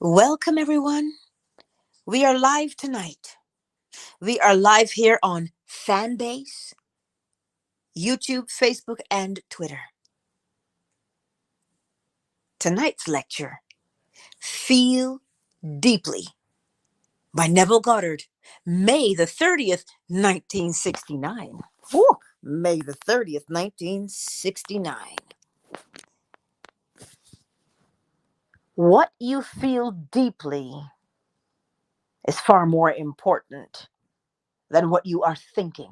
Welcome, everyone. We are live tonight. We are live here on Fanbase, YouTube, Facebook, and Twitter. Tonight's lecture, Feel Deeply by Neville Goddard, May the 30th, 1969. Woo! May the 30th, 1969. What you feel deeply is far more important than what you are thinking.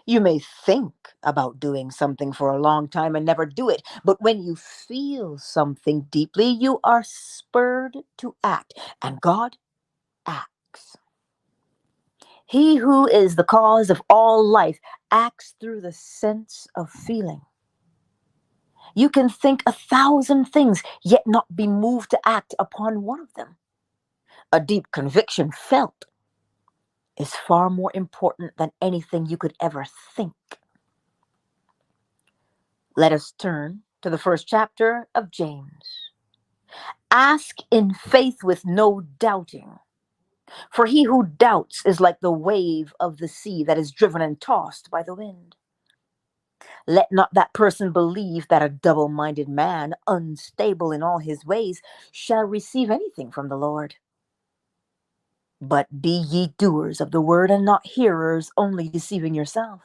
You may think about doing something for a long time and never do it, but when you feel something deeply, you are spurred to act, and God acts. He who is the cause of all life acts through the sense of feeling. You can think 1,000 things, yet not be moved to act upon one of them. A deep conviction felt is far more important than anything you could ever think. Let us turn to the first chapter of James. Ask in faith with no doubting, for he who doubts is like the wave of the sea that is driven and tossed by the wind. Let not that person believe that a double-minded man, unstable in all his ways, shall receive anything from the Lord. But be ye doers of the word and not hearers only, deceiving yourself.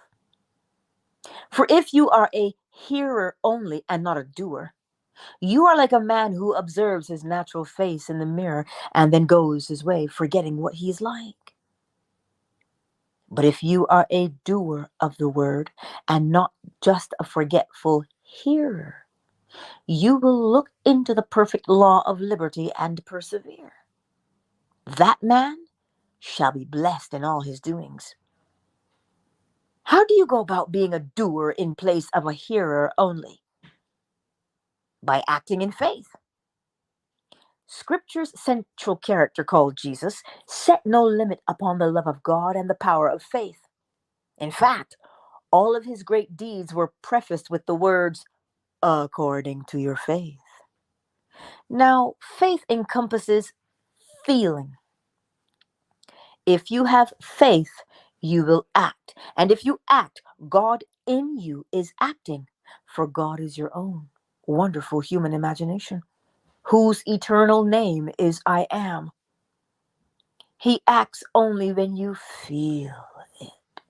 For if you are a hearer only and not a doer, you are like a man who observes his natural face in the mirror and then goes his way, forgetting what he is like. But if you are a doer of the word and not just a forgetful hearer, you will look into the perfect law of liberty and persevere. That man shall be blessed in all his doings. How do you go about being a doer in place of a hearer only? By acting in faith. Scripture's central character, called Jesus, set no limit upon the love of God and the power of faith. In fact, all of his great deeds were prefaced with the words, according to your faith. Now, faith encompasses feeling. If you have faith, you will act. And if you act, God in you is acting, for God is your own wonderful human imagination, whose eternal name is I am. He acts only when you feel it.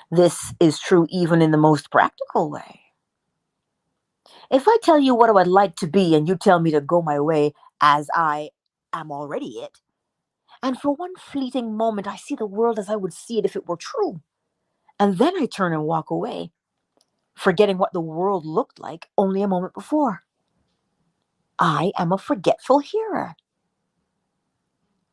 This is true even in the most practical way. If I tell you what I would like to be and you tell me to go my way as I am already it, and for one fleeting moment I see the world as I would see it if it were true, and then I turn and walk away, forgetting what the world looked like only a moment before, I am a forgetful hearer.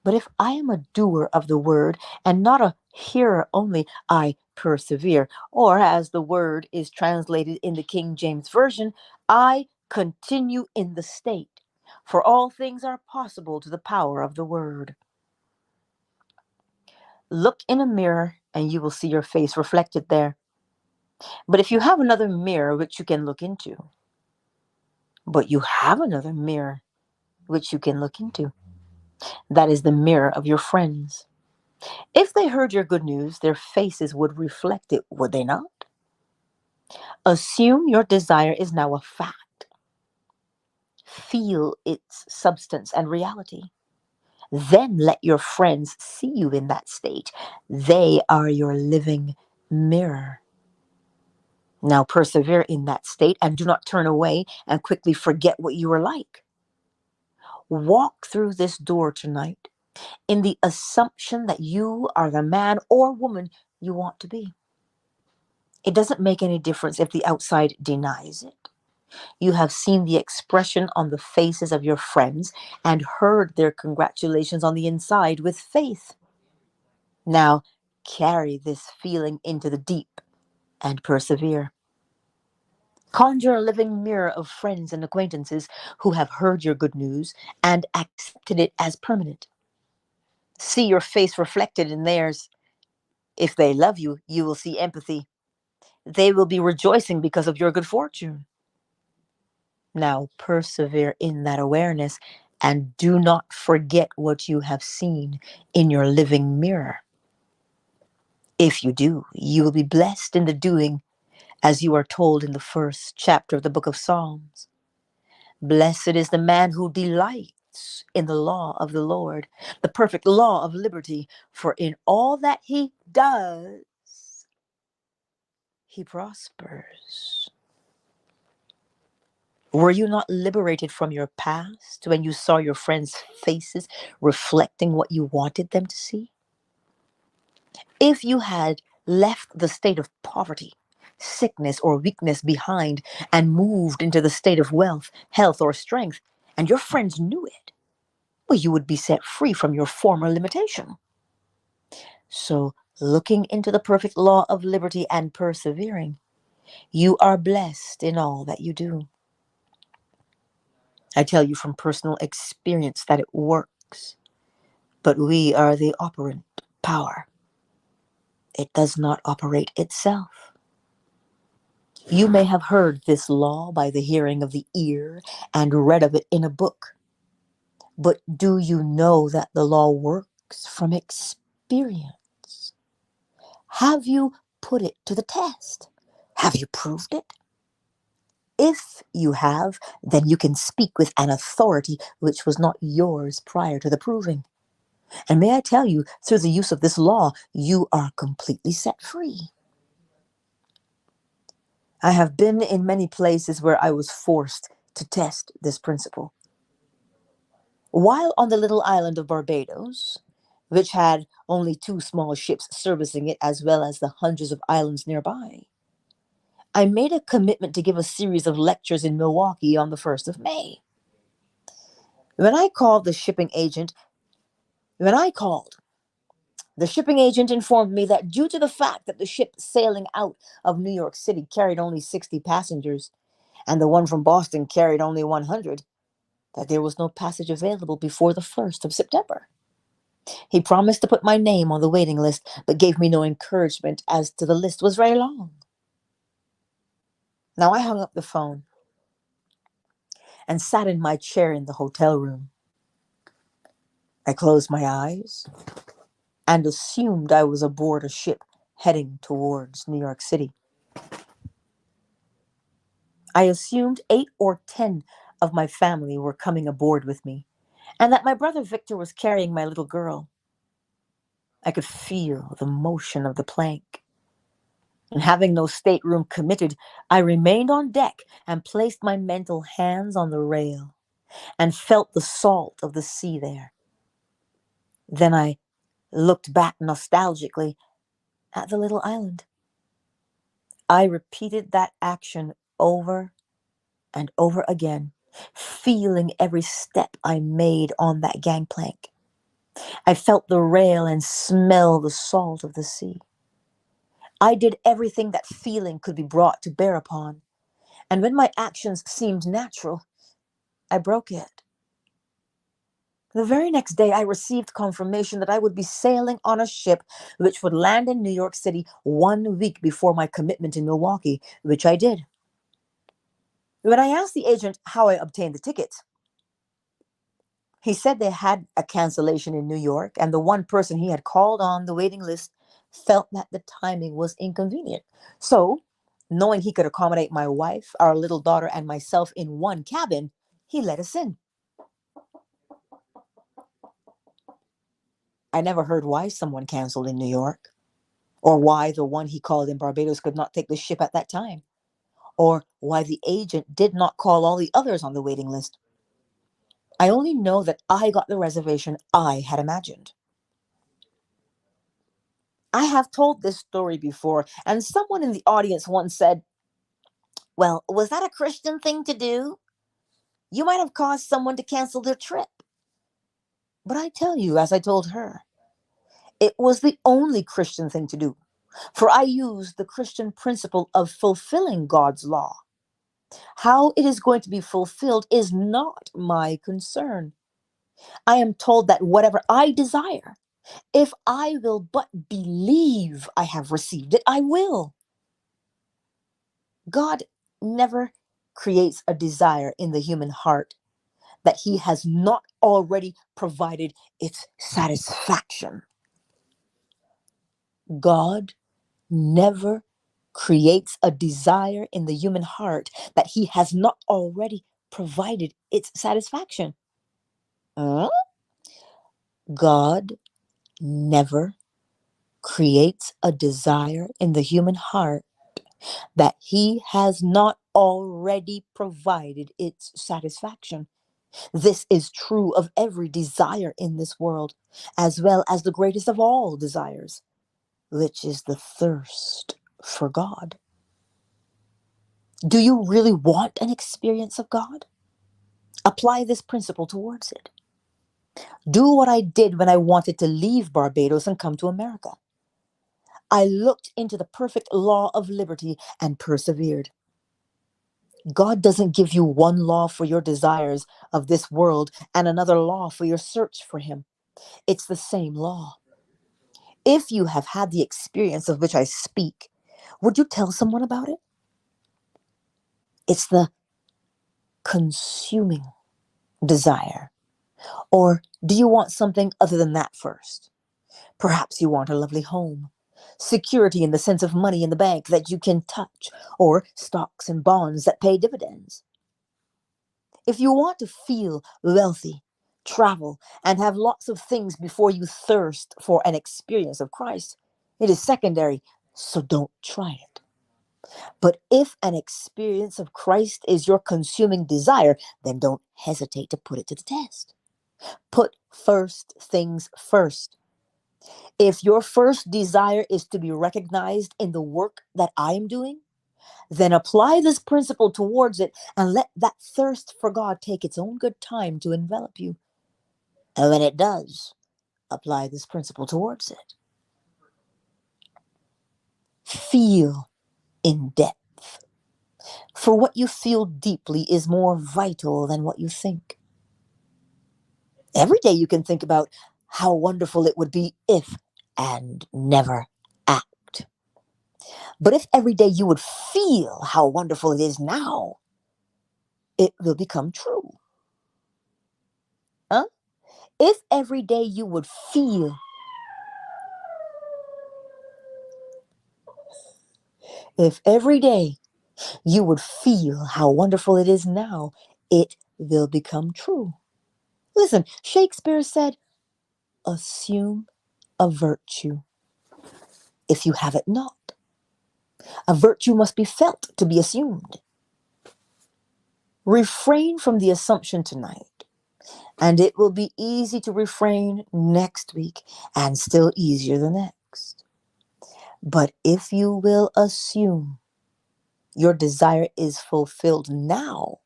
But if I am a doer of the word and not a hearer only, I persevere. Or, as the word is translated in the King James Version, I continue in the state. For all things are possible to the power of the word. Look in a mirror and you will see your face reflected there. But if you have another mirror which you can look into, that is the mirror of your friends. If they heard your good news, their faces would reflect it, would they not? Assume your desire is now a fact. Feel its substance and reality. Then let your friends see you in that state. They are your living mirror. Now persevere in that state and do not turn away and quickly forget what you were like. Walk through this door tonight in the assumption that you are the man or woman you want to be. It doesn't make any difference if the outside denies it. You have seen the expression on the faces of your friends and heard their congratulations on the inside with faith. Now carry this feeling into the deep and persevere. Conjure a living mirror of friends and acquaintances who have heard your good news and accepted it as permanent. See your face reflected in theirs. If they love you, you will see empathy. They will be rejoicing because of your good fortune. Now persevere in that awareness And do not forget what you have seen in your living mirror. If you do, you will be blessed in the doing, as you are told in the first chapter of the book of Psalms. Blessed is the man who delights in the law of the Lord, the perfect law of liberty, for in all that he does, he prospers. Were you not liberated from your past when you saw your friends' faces reflecting what you wanted them to see? If you had left the state of poverty, sickness, or weakness behind and moved into the state of wealth, health, or strength, and your friends knew it, well, you would be set free from your former limitation. So, looking into the perfect law of liberty and persevering, you are blessed in all that you do. I tell you from personal experience that it works, but we are the operant power. It does not operate itself. You may have heard this law by the hearing of the ear and read of it in a book. But do you know that the law works from experience? Have you put it to the test? Have you proved it? If you have, then you can speak with an authority which was not yours prior to the proving. And may I tell you, through the use of this law, you are completely set free. I have been in many places where I was forced to test this principle. While on the little island of Barbados, which had only 2 small ships servicing it as well as the hundreds of islands nearby, I made a commitment to give a series of lectures in Milwaukee on the 1st of May. When I called, the shipping agent informed me that due to the fact that the ship sailing out of New York City carried only 60 passengers and the one from Boston carried only 100, that there was no passage available before the 1st of September. He promised to put my name on the waiting list, but gave me no encouragement as to the list was very long. Now I hung up the phone and sat in my chair in the hotel room. I closed my eyes and assumed I was aboard a ship heading towards New York City. I assumed 8 or 10 of my family were coming aboard with me, and that my brother Victor was carrying my little girl. I could feel the motion of the plank. And having no stateroom committed, I remained on deck and placed my mental hands on the rail and felt the salt of the sea there. Then I looked back nostalgically at the little island. I repeated that action over and over again, feeling every step I made on that gangplank. I felt the rail and smelled the salt of the sea. I did everything that feeling could be brought to bear upon, and when my actions seemed natural, I broke it. The very next day, I received confirmation that I would be sailing on a ship which would land in New York City 1 week before my commitment in Milwaukee, which I did. When I asked the agent how I obtained the tickets, he said they had a cancellation in New York, and the one person he had called on the waiting list felt that the timing was inconvenient. So, knowing he could accommodate my wife, our little daughter, and myself in one cabin, he let us in. I never heard why someone canceled in New York, or why the one he called in Barbados could not take the ship at that time, or why the agent did not call all the others on the waiting list. I only know that I got the reservation I had imagined. I have told this story before, and someone in the audience once said, "Well, was that a Christian thing to do? You might have caused someone to cancel their trip." But I tell you, as I told her, it was the only Christian thing to do, for I used the Christian principle of fulfilling God's law. How it is going to be fulfilled is not my concern. I am told that whatever I desire, if I will but believe I have received it, I will. God never creates a desire in the human heart that he has not already provided its satisfaction. God never creates a desire in the human heart that he has not already provided its satisfaction. God never creates a desire in the human heart that he has not already provided its satisfaction. This is true of every desire in this world, as well as the greatest of all desires, which is the thirst for God. Do you really want an experience of God? Apply this principle towards it. Do what I did when I wanted to leave Barbados and come to America. I looked into the perfect law of liberty and persevered. God doesn't give you one law for your desires of this world and another law for your search for him. It's the same law. If you have had the experience of which I speak, would you tell someone about it? It's the consuming desire. Or do you want something other than that first? Perhaps you want a lovely home, security in the sense of money in the bank that you can touch, or stocks and bonds that pay dividends. If you want to feel wealthy, travel, and have lots of things before you thirst for an experience of Christ, it is secondary, so don't try it. But if an experience of Christ is your consuming desire, then don't hesitate to put it to the test. Put first things first. If your first desire is to be recognized in the work that I am doing, then apply this principle towards it and let that thirst for God take its own good time to envelop you. And when it does, apply this principle towards it. Feel in depth. For what you feel deeply is more vital than what you think. Every day you can think about how wonderful it would be if, and never act. But if every day you would feel how wonderful it is now, it will become true. If every day you would feel, if every day you would feel how wonderful it is now, it will become true. Listen, Shakespeare said, assume a virtue if you have it not. A virtue must be felt to be assumed. Refrain from the assumption tonight, and it will be easy to refrain next week, and still easier the next. But if you will assume your desire is fulfilled now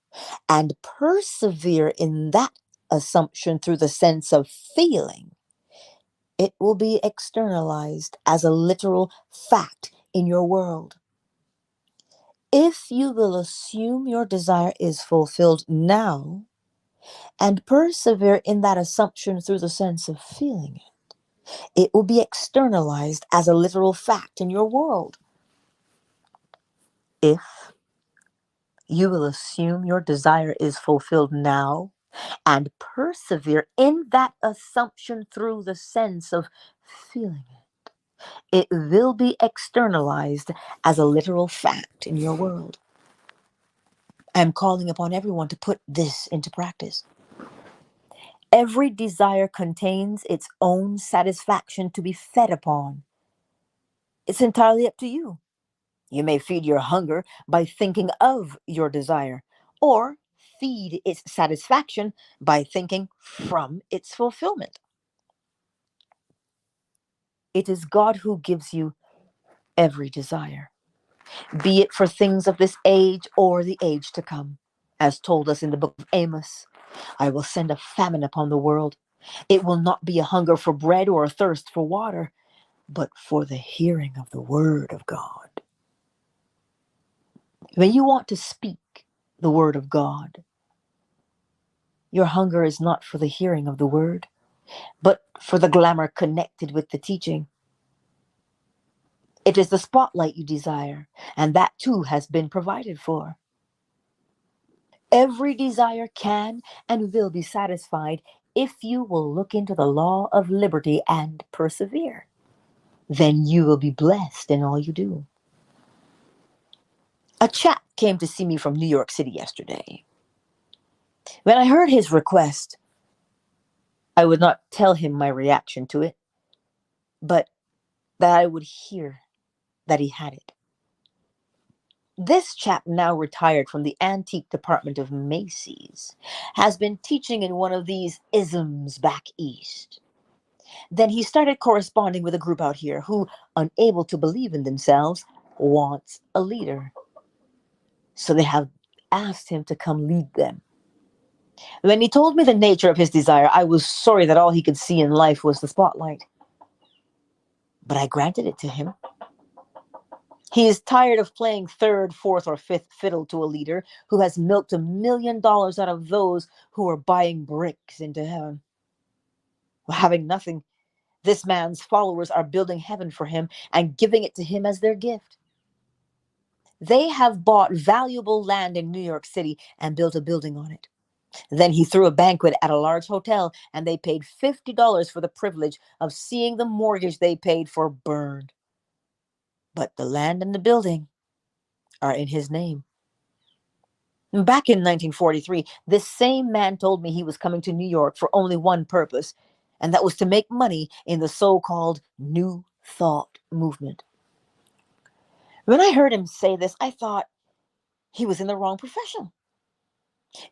and persevere in that assumption through the sense of feeling, it will be externalized as a literal fact in your world. If you will assume your desire is fulfilled now and persevere in that assumption through the sense of feeling it will be externalized as a literal fact in your world. If you will assume your desire is fulfilled now and persevere in that assumption through the sense of feeling it will be externalized as a literal fact in your world. I am calling upon everyone to put this into practice. Every desire contains its own satisfaction to be fed upon. It's entirely up to you. You may feed your hunger by thinking of your desire, or feed its satisfaction by thinking from its fulfillment. It is God who gives you every desire, be it for things of this age or the age to come. As told us in the book of Amos, I will send a famine upon the world. It will not be a hunger for bread or a thirst for water, but for the hearing of the word of God. When you want to speak the word of God, your hunger is not for the hearing of the word, but for the glamour connected with the teaching. It is the spotlight you desire, and that too has been provided for. Every desire can and will be satisfied if you will look into the law of liberty and persevere. Then you will be blessed in all you do. A chap came to see me from New York City yesterday. When I heard his request, I would not tell him my reaction to it, but that I would hear that he had it. This chap, now retired from the antique department of Macy's, has been teaching in one of these isms back east. Then he started corresponding with a group out here who, unable to believe in themselves, wants a leader. So they have asked him to come lead them. When he told me the nature of his desire, I was sorry that all he could see in life was the spotlight. But I granted it to him. He is tired of playing third, fourth, or fifth fiddle to a leader who has milked $1 million out of those who are buying bricks into heaven. Well, having nothing, this man's followers are building heaven for him and giving it to him as their gift. They have bought valuable land in New York City and built a building on it. Then he threw a banquet at a large hotel, and they paid $50 for the privilege of seeing the mortgage they paid for burned. But the land and the building are in his name. Back in 1943, this same man told me he was coming to New York for only one purpose, and that was to make money in the so-called New Thought movement. When I heard him say this, I thought he was in the wrong profession.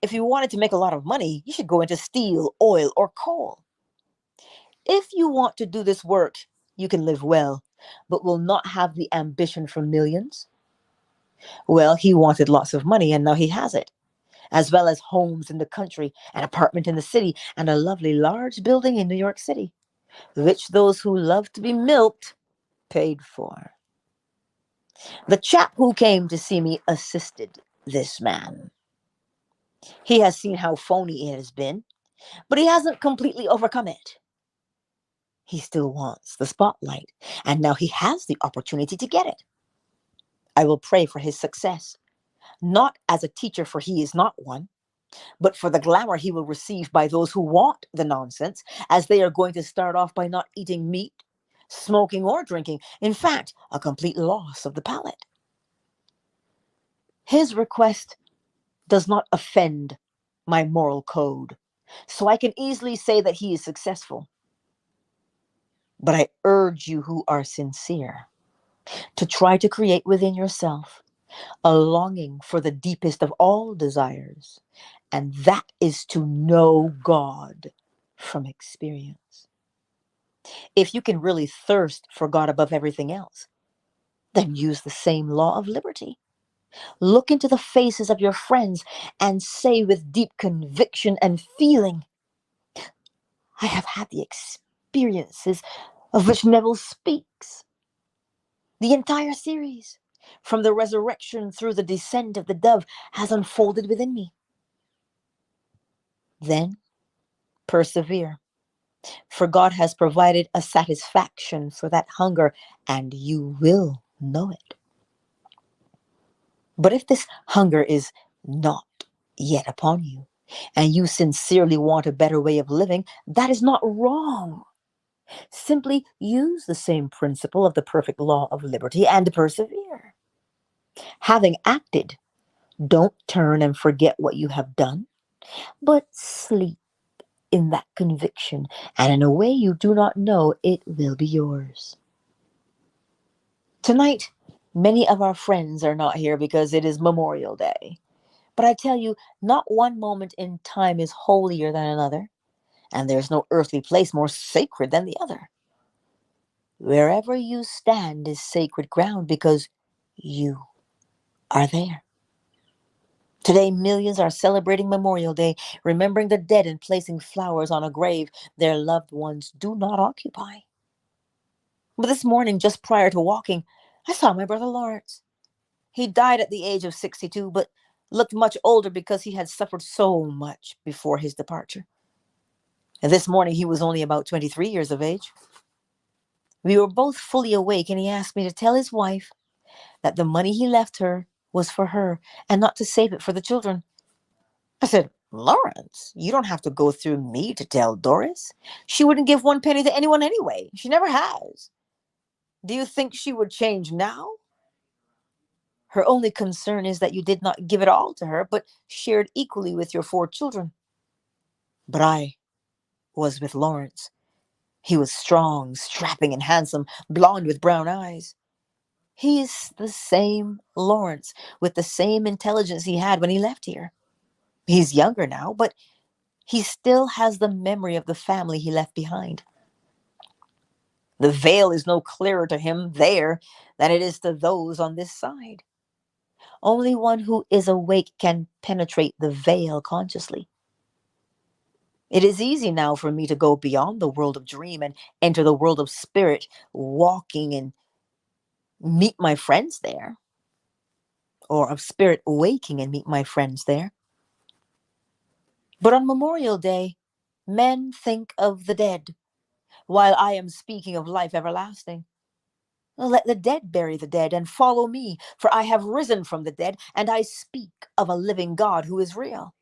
If you wanted to make a lot of money, you should go into steel, oil, or coal. If you want to do this work, you can live well, but will not have the ambition for millions. Well, he wanted lots of money, and now he has it, as well as homes in the country, an apartment in the city, and a lovely large building in New York City, which those who love to be milked paid for. The chap who came to see me assisted this man. He has seen how phony it has been, but he hasn't completely overcome it. He still wants the spotlight, and now he has the opportunity to get it. I will pray for his success, not as a teacher, for he is not one, but for the glamour he will receive by those who want the nonsense, as they are going to start off by not eating meat, smoking, or drinking. In fact, a complete loss of the palate. His request does not offend my moral code, so I can easily say that he is successful. But I urge you who are sincere to try to create within yourself a longing for the deepest of all desires, and that is to know God from experience. If you can really thirst for God above everything else, then use the same law of liberty. Look into the faces of your friends and say with deep conviction and feeling, I have had the experiences of which Neville speaks. The entire series, from the resurrection through the descent of the dove, has unfolded within me. Then persevere, for God has provided a satisfaction for that hunger, and you will know it. But if this hunger is not yet upon you, and you sincerely want a better way of living, that is not wrong. Simply use the same principle of the perfect law of liberty and persevere. Having acted, don't turn and forget what you have done, but sleep in that conviction, and in a way you do not know, it will be yours. Tonight, many of our friends are not here because it is Memorial Day. But I tell you, not one moment in time is holier than another, and there's no earthly place more sacred than the other. Wherever you stand is sacred ground because you are there. Today, millions are celebrating Memorial Day, remembering the dead and placing flowers on a grave their loved ones do not occupy. But this morning, just prior to walking, I saw my brother Lawrence. He died at the age of 62, but looked much older because he had suffered so much before his departure. And this morning, he was only about 23 years of age. We were both fully awake, and he asked me to tell his wife that the money he left her was for her and not to save it for the children. I said, Lawrence, you don't have to go through me to tell Doris. She wouldn't give one penny to anyone anyway. She never has. Do you think she would change now? Her only concern is that you did not give it all to her, but shared equally with your 4 children. But I was with Lawrence. He was strong, strapping, and handsome, blond with brown eyes. He's the same Lawrence, with the same intelligence he had when he left here. He's younger now, but he still has the memory of the family he left behind. The veil is no clearer to him there than it is to those on this side. Only one who is awake can penetrate the veil consciously. It is easy now for me to go beyond the world of dream and enter the world of spirit, walking and meet my friends there, or of spirit waking and meet my friends there. But on Memorial Day, men think of the dead, while I am speaking of life everlasting. Let the dead bury the dead and follow me, for I have risen from the dead, and I speak of a living God who is real.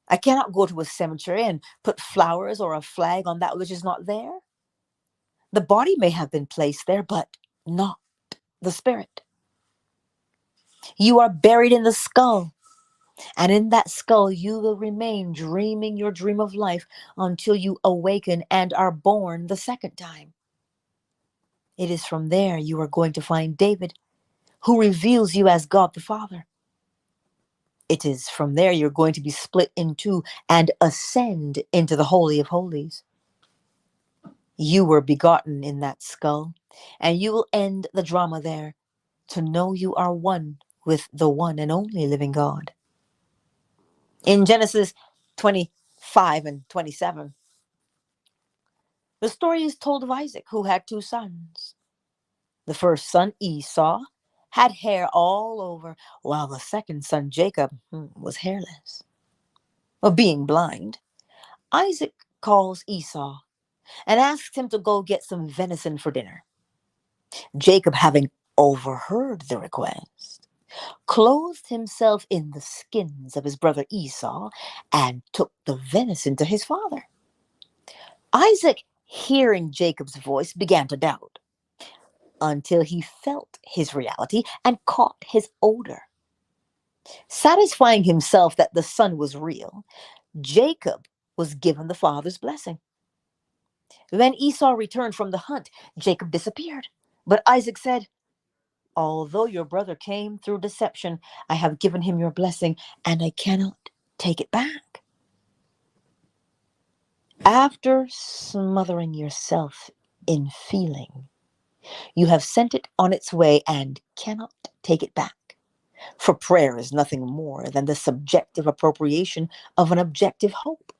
I cannot go to a cemetery and put flowers or a flag on that which is not there. The body may have been placed there, but not the spirit. You are buried in the skull, and in that skull you will remain dreaming your dream of life until you awaken and are born the second time. It is from there you are going to find David, who reveals you as God the Father. It is from there you're going to be split in two and ascend into the Holy of Holies. You were begotten in that skull, and you will end the drama there, to know you are one with the one and only living God. In Genesis 25 and 27, the story is told of Isaac, who had 2 sons. The first son, Esau, had hair all over, while the second son, Jacob, was hairless. Well, being blind, Isaac calls Esau and asks him to go get some venison for dinner. Jacob, having overheard the request, clothed himself in the skins of his brother Esau and took the venison to his father. Isaac, hearing Jacob's voice, began to doubt until he felt his reality and caught his odor. Satisfying himself that the son was real, Jacob was given the father's blessing. When Esau returned from the hunt, Jacob disappeared. But Isaac said, although your brother came through deception, I have given him your blessing, and I cannot take it back. After smothering yourself in feeling, you have sent it on its way and cannot take it back. For prayer is nothing more than the subjective appropriation of an objective hope.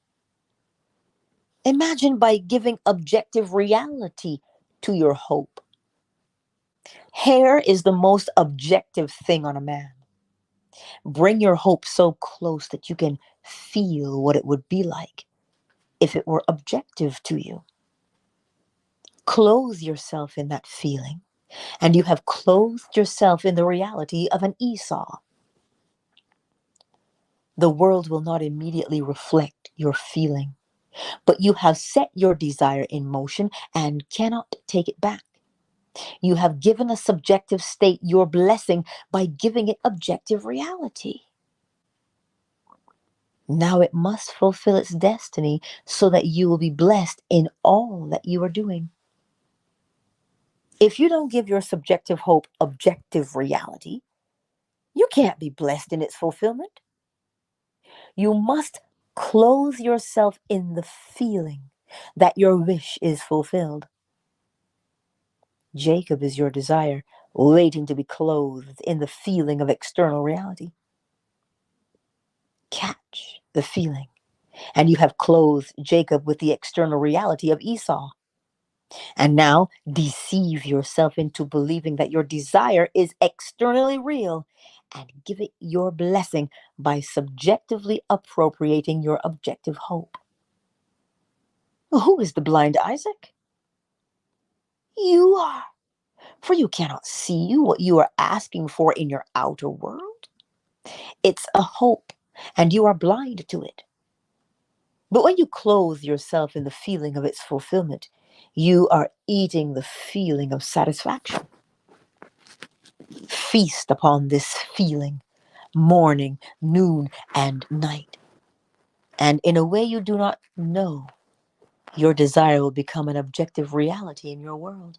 Imagine by giving objective reality to your hope. Hair is the most objective thing on a man. Bring your hope so close that you can feel what it would be like if it were objective to you. Clothe yourself in that feeling, and you have clothed yourself in the reality of an Esau. The world will not immediately reflect your feeling, but you have set your desire in motion and cannot take it back. You have given a subjective state your blessing by giving it objective reality. Now it must fulfill its destiny so that you will be blessed in all that you are doing. If you don't give your subjective hope objective reality, you can't be blessed in its fulfillment. You must clothe yourself in the feeling that your wish is fulfilled. Jacob is your desire, waiting to be clothed in the feeling of external reality. Catch the feeling, and you have clothed Jacob with the external reality of Esau. And now deceive yourself into believing that your desire is externally real and give it your blessing by subjectively appropriating your objective hope. Who is the blind Isaac? You are, for you cannot see what you are asking for in your outer world. It's a hope and you are blind to it. But when you clothe yourself in the feeling of its fulfillment, you are eating the feeling of satisfaction. Feast upon this feeling, morning, noon, and night. And in a way you do not know, your desire will become an objective reality in your world.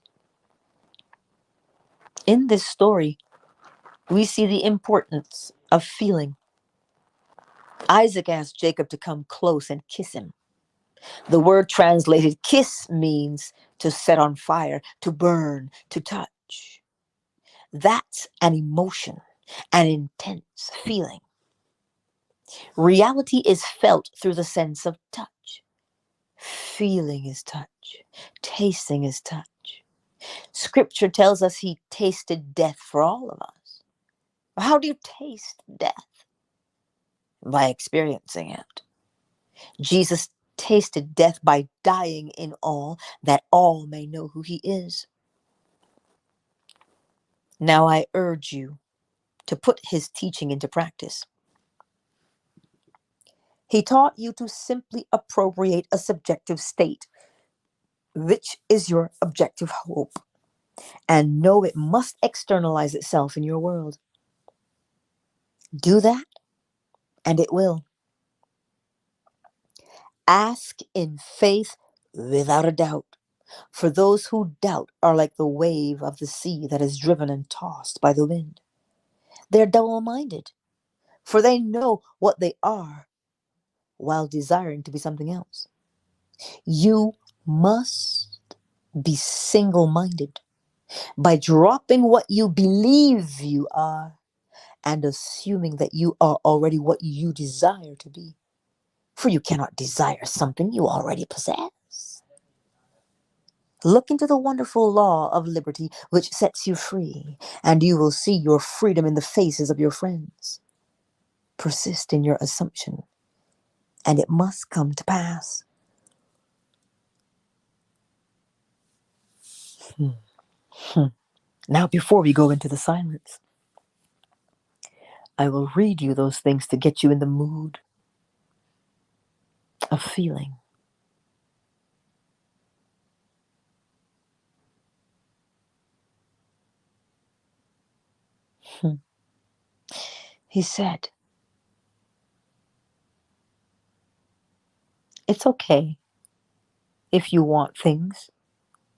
In this story, we see the importance of feeling. Isaac asked Jacob to come close and kiss him. The word translated kiss means to set on fire, to burn, to touch. That's an emotion, an intense feeling. Reality is felt through the sense of touch. Feeling is touch. Tasting is touch. Scripture tells us he tasted death for all of us. How do you taste death? By experiencing it. Jesus tasted death by dying in all, that all may know who he is. Now I urge you to put his teaching into practice. He taught you to simply appropriate a subjective state, which is your objective hope, and know it must externalize itself in your world. Do that, and it will. Ask in faith without a doubt, for those who doubt are like the wave of the sea that is driven and tossed by the wind. They're double-minded, for they know what they are while desiring to be something else. You must be single-minded by dropping what you believe you are and assuming that you are already what you desire to be. For you cannot desire something you already possess. Look into the wonderful law of liberty which sets you free, and you will see your freedom in the faces of your friends. Persist in your assumption, and it must come to pass. Now, before we go into the silence, I will read you those things to get you in the mood of feeling. He said, it's okay if you want things.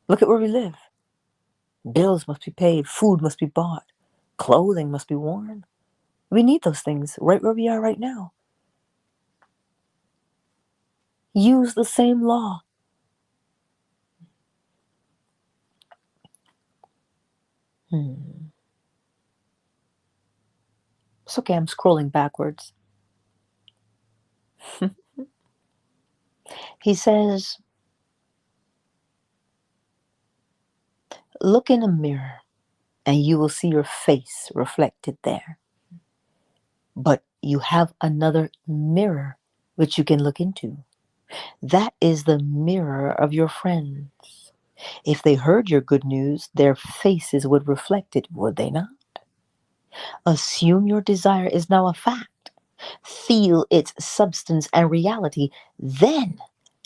Look at where we live. Bills must be paid, food must be bought, clothing must be worn. We need those things right where we are right now. Use the same law. It's okay, I'm scrolling backwards. He says, look in a mirror and you will see your face reflected there. But you have another mirror which you can look into. That is the mirror of your friends. If they heard your good news, their faces would reflect it, would they not? Assume your desire is now a fact. Feel its substance and reality. Then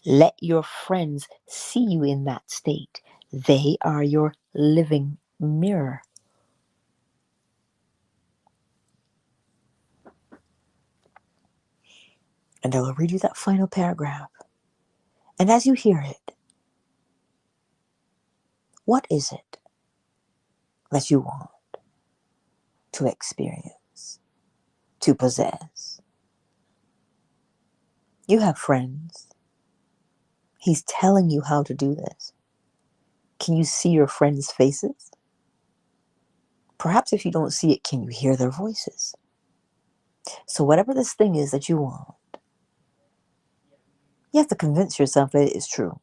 let your friends see you in that state. They are your living mirror. And I will read you that final paragraph. And as you hear it, what is it that you want to experience, to possess? You have friends. He's telling you how to do this. Can you see your friends' faces? Perhaps if you don't see it, can you hear their voices? So whatever this thing is that you want, you have to convince yourself that it is true.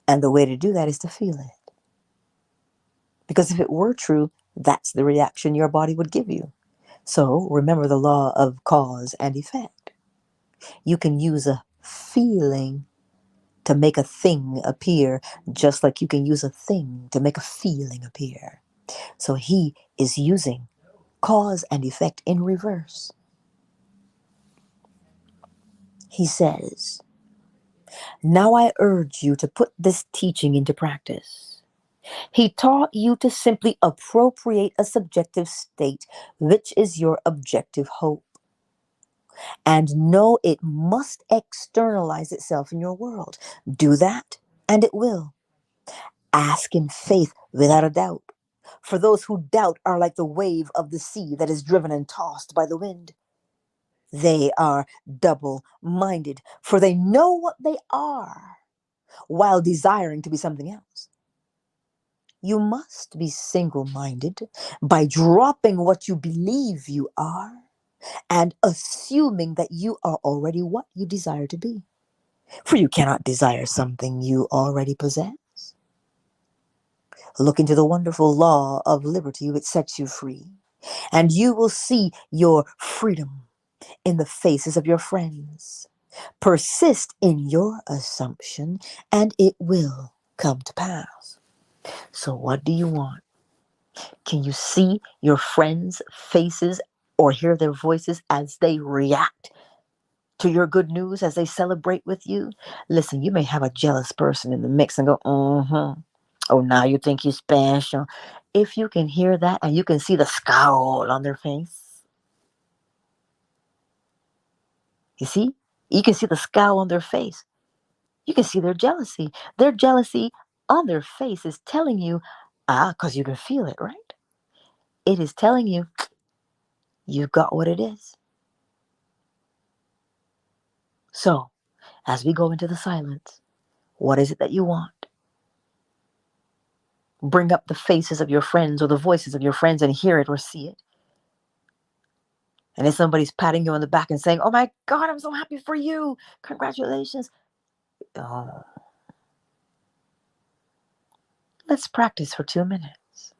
And the way to do that is to feel it. Because if it were true, that's the reaction your body would give you. So remember the law of cause and effect. You can use a feeling to make a thing appear, just like you can use a thing to make a feeling appear. So he is using cause and effect in reverse. He says, "Now I urge you to put this teaching into practice." He taught you to simply appropriate a subjective state, which is your objective hope, and know it must externalize itself in your world. Do that, and it will. Ask in faith without a doubt. For those who doubt are like the wave of the sea that is driven and tossed by the wind. They are double minded, for they know what they are while desiring to be something else. You must be single minded by dropping what you believe you are and assuming that you are already what you desire to be. For you cannot desire something you already possess. Look into the wonderful law of liberty which sets you free, and you will see your freedom in the faces of your friends. Persist in your assumption, and it will come to pass. So, what do you want? Can you see your friends' faces or hear their voices as they react to your good news, as they celebrate with you? Listen, you may have a jealous person in the mix and go, oh, now you think you're special. If you can hear that and you can see the scowl on their face, you see? You can see the scowl on their face. You can see their jealousy. Their jealousy on their face is telling you, because you can feel it, right? It is telling you, you got what it is. So, as we go into the silence, what is it that you want? Bring up the faces of your friends or the voices of your friends and hear it or see it. And if somebody's patting you on the back and saying, "Oh my God, I'm so happy for you. Congratulations." Oh, let's practice for 2 minutes.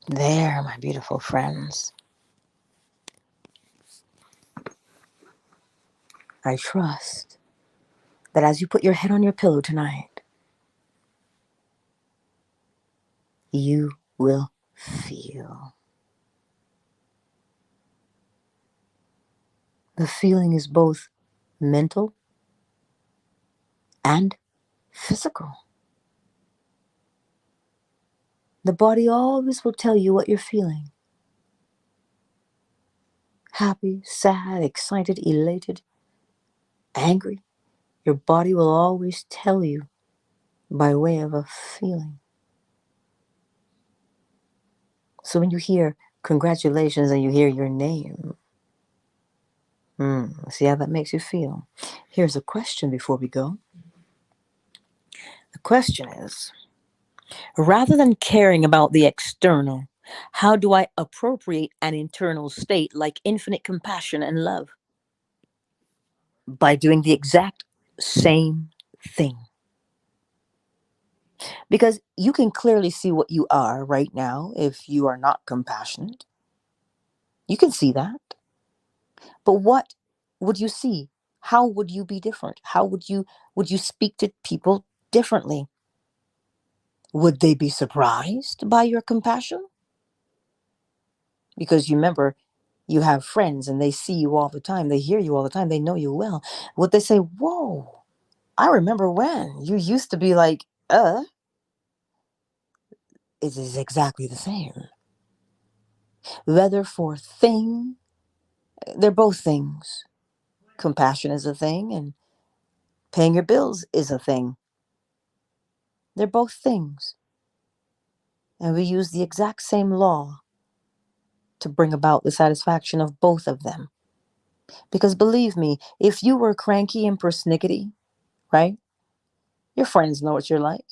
There, my beautiful friends. I trust that as you put your head on your pillow tonight, you will feel. The feeling is both mental and physical. The body always will tell you what you're feeling. Happy, sad, excited, elated, angry. Your body will always tell you by way of a feeling. So when you hear congratulations and you hear your name, see how that makes you feel? Here's a question before we go. The question is, rather than caring about the external, how do I appropriate an internal state like infinite compassion and love? By doing the exact same thing. Because you can clearly see what you are right now if you are not compassionate. You can see that. But what would you see? How would you be different? How would you speak to people differently? Would they be surprised by your compassion? Because you remember, you have friends and they see you all the time, they hear you all the time, they know you well. Would they say, "Whoa, I remember when you used to be like, it is exactly the same." Whether for thing, they're both things. Compassion is a thing and paying your bills is a thing. They're both things. And we use the exact same law to bring about the satisfaction of both of them. Because believe me, if you were cranky and persnickety, right, your friends know what you're like.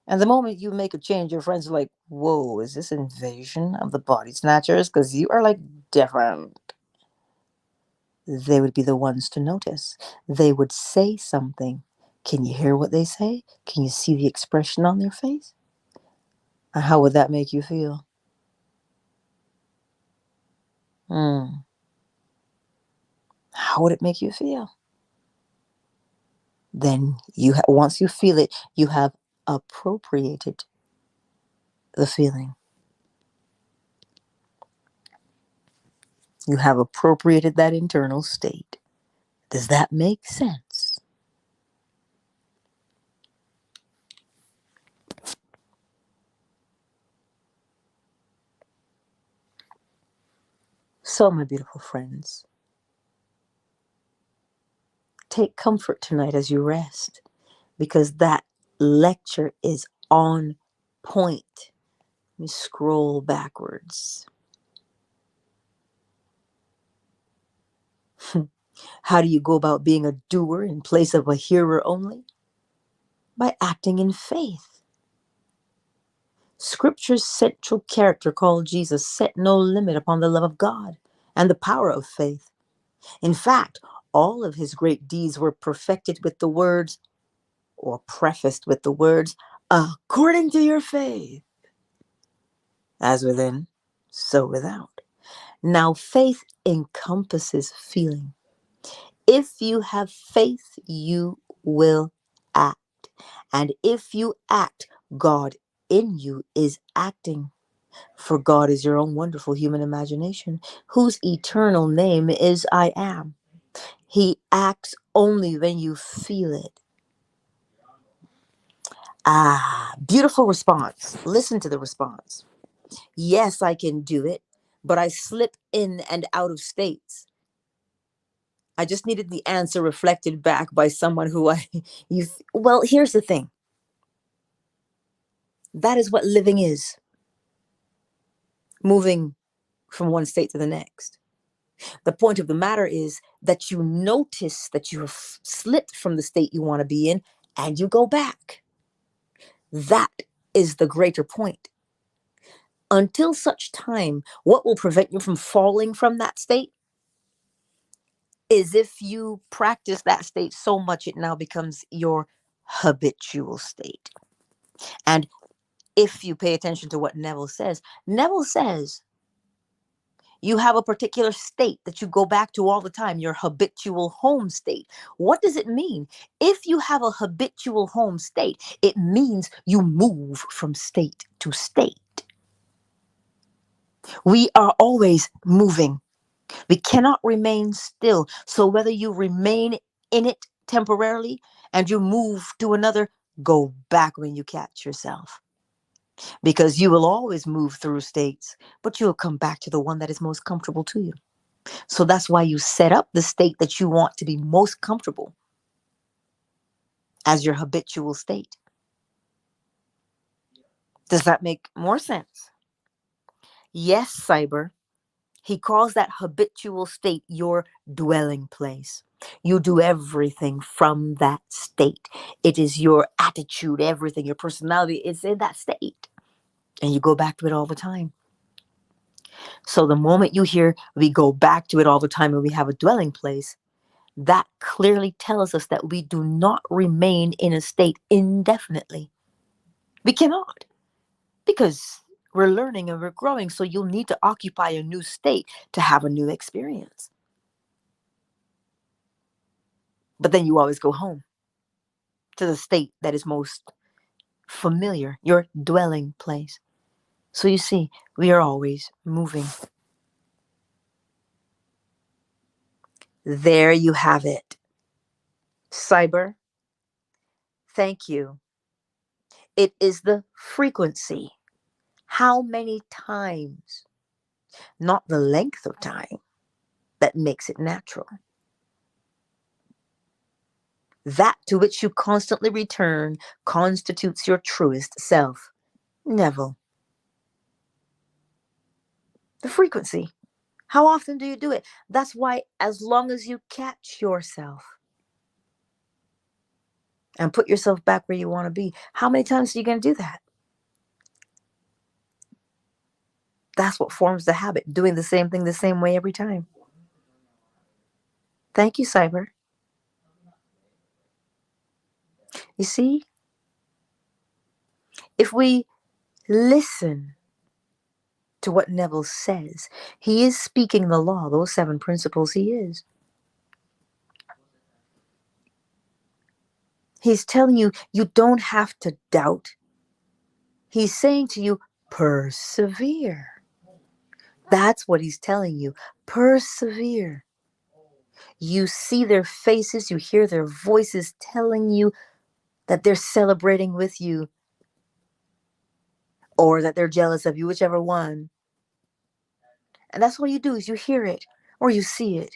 And the moment you make a change, your friends are like, "Whoa, is this invasion of the body snatchers? Because you are like different." They would be the ones to notice. They would say something. Can you hear what they say? Can you see the expression on their face? And how would that make you feel? Hmm. How would it make you feel? Then once you feel it, you have appropriated the feeling. You have appropriated that internal state. Does that make sense? So, my beautiful friends, take comfort tonight as you rest because that lecture is on point. Let me scroll backwards. How do you go about being a doer in place of a hearer only? By acting in faith. Scripture's central character called Jesus set no limit upon the love of God and the power of faith. In fact, all of his great deeds were perfected with the words, or prefaced with the words, according to your faith. As within, so without. Now, faith encompasses feeling. If you have faith, you will act. And if you act, God in you is acting. For God is your own wonderful human imagination, whose eternal name is I am. He acts only when you feel it. Beautiful response. Listen to the response. Yes, I can do it, but I slip in and out of states. I just needed the answer reflected back by someone who well, here's the thing. That is what living is. Moving from one state to the next. The point of the matter is that you notice that you have slipped from the state you want to be in and you go back. That is the greater point. Until such time, what will prevent you from falling from that state is if you practice that state so much it now becomes your habitual state. And if you pay attention to what Neville says, you have a particular state that you go back to all the time, your habitual home state. What does it mean? If you have a habitual home state, it means you move from state to state. We are always moving. We cannot remain still. So whether you remain in it temporarily and you move to another, go back when you catch yourself. Because you will always move through states, but you'll come back to the one that is most comfortable to you. So that's why you set up the state that you want to be most comfortable as your habitual state. Does that make more sense? Yes, Cyber. He calls that habitual state your dwelling place. You do everything from that state. It is your attitude, everything, your personality is in that state. And you go back to it all the time. So the moment you hear we go back to it all the time and we have a dwelling place, that clearly tells us that we do not remain in a state indefinitely. We cannot, because we're learning and we're growing. So you'll need to occupy a new state to have a new experience. But then you always go home to the state that is most familiar, your dwelling place. So you see, we are always moving. There you have it. Cyber, thank you. It is the frequency. How many times, not the length of time, that makes it natural. That to which you constantly return constitutes your truest self. Neville. The frequency. How often do you do it? That's why, as long as you catch yourself and put yourself back where you want to be, how many times are you going to do that? That's what forms the habit, doing the same thing the same way every time. Thank you, Cyber. You see, if we listen to what Neville says, he is speaking the law, those 7 principles he is. He's telling you, you don't have to doubt. He's saying to you, persevere. That's what he's telling you. Persevere. You see their faces, you hear their voices telling you that they're celebrating with you or that they're jealous of you, whichever one. And that's all you do is you hear it or you see it.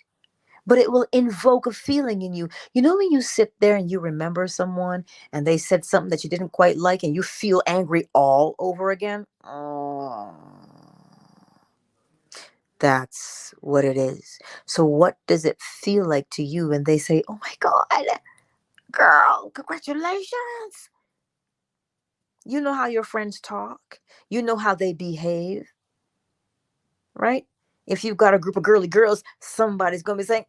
But it will invoke a feeling in you. You know when you sit there and you remember someone and they said something that you didn't quite like and you feel angry all over again? Oh, that's what it is. So what does it feel like to you when they say, oh my God, girl, congratulations? You know how your friends talk. You know how they behave, right? If you've got a group of girly girls, somebody's going to be saying,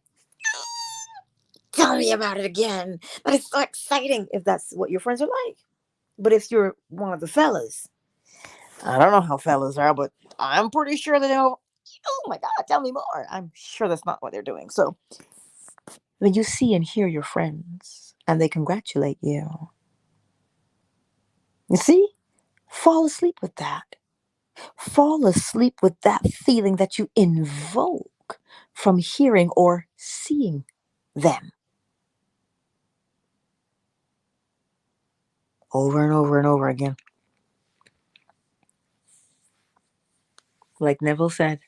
tell me about it again. That is so exciting if that's what your friends are like. But if you're one of the fellas, I don't know how fellas are, but I'm pretty sure they know, oh my God, tell me more. I'm sure that's not what they're doing. So when you see and hear your friends and they congratulate you, you see, fall asleep with that. Fall asleep with that feeling that you invoke from hearing or seeing them. Over and over and over again. Like Neville said.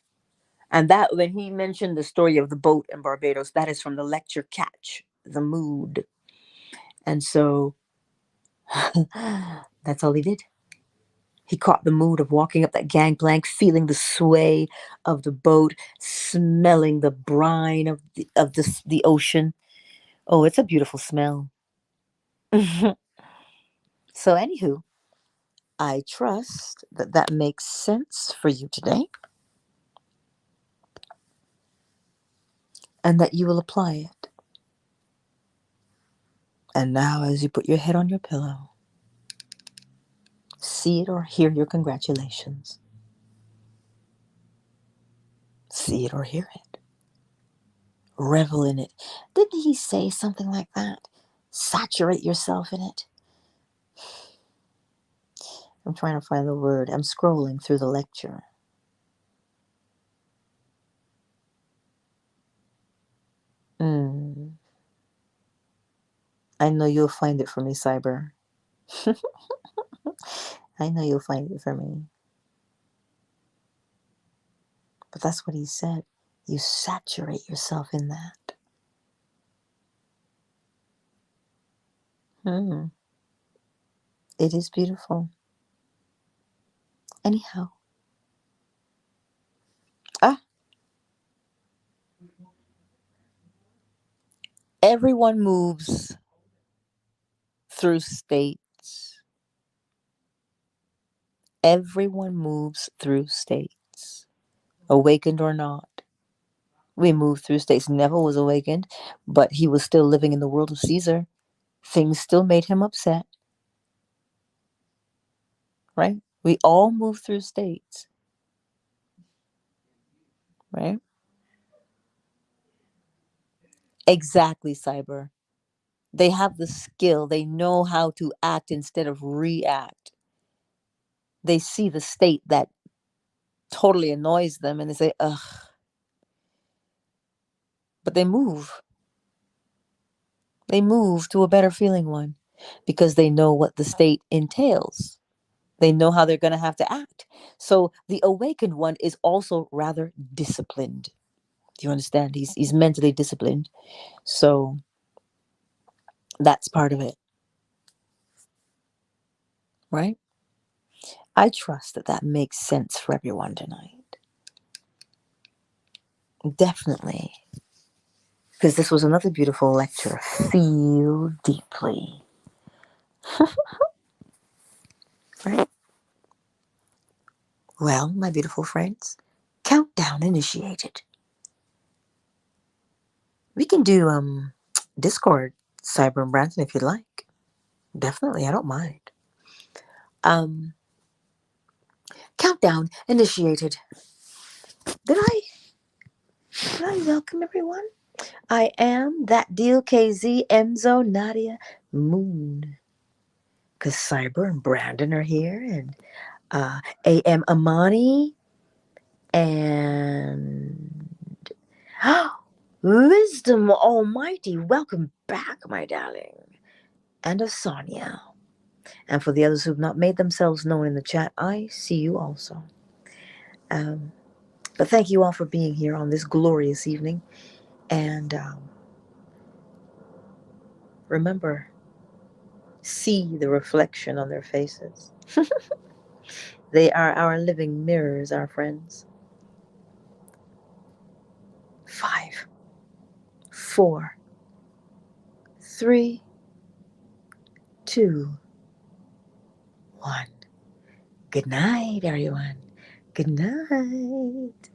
And that, when he mentioned the story of the boat in Barbados, that is from the lecture Catch the Mood. And so that's all he did. He caught the mood of walking up that gangplank, feeling the sway of the boat, smelling the brine of the ocean. Oh, it's a beautiful smell. So, anywho, I trust that that makes sense for you today and that you will apply it. And now, as you put your head on your pillow, See it or hear your congratulations. See it or hear it. Revel in it. Didn't he say something like that? Saturate yourself in it. I'm trying to find the word. I'm scrolling through the lecture. I know you'll find it for me, Cyber. I know you'll find it for me. But that's what he said. You saturate yourself in that. It is beautiful. Anyhow. Everyone moves through states. Everyone moves through states. Awakened or not. We move through states. Neville was awakened, but he was still living in the world of Caesar. Things still made him upset. Right? We all move through states. Right? Exactly, Cyber. They have the skill. They know how to act instead of react. They see the state that totally annoys them and they say, ugh. But they move. They move to a better feeling one because they know what the state entails. They know how they're going to have to act. So the awakened one is also rather disciplined. Do you understand? He's mentally disciplined. So that's part of it. Right? I trust that that makes sense for everyone tonight. Definitely. Because this was another beautiful lecture. Feel deeply. Right? Well, my beautiful friends, countdown initiated. We can do Discord, Cyber and Branson, if you'd like. Definitely, I don't mind. Countdown initiated. Did I welcome everyone? I am that deal KZ Emzo Nadia Moon. Cause Cyber and Brandon are here, and AM Amani and Wisdom Almighty. Welcome back, my darling. And Asanya. And for the others who've not made themselves known in the chat, I see you also. But thank you all for being here on this glorious evening. And remember, see the reflection on their faces. They are our living mirrors, our friends. 5, 4, 3, 2, 1. Good night, everyone. Good night.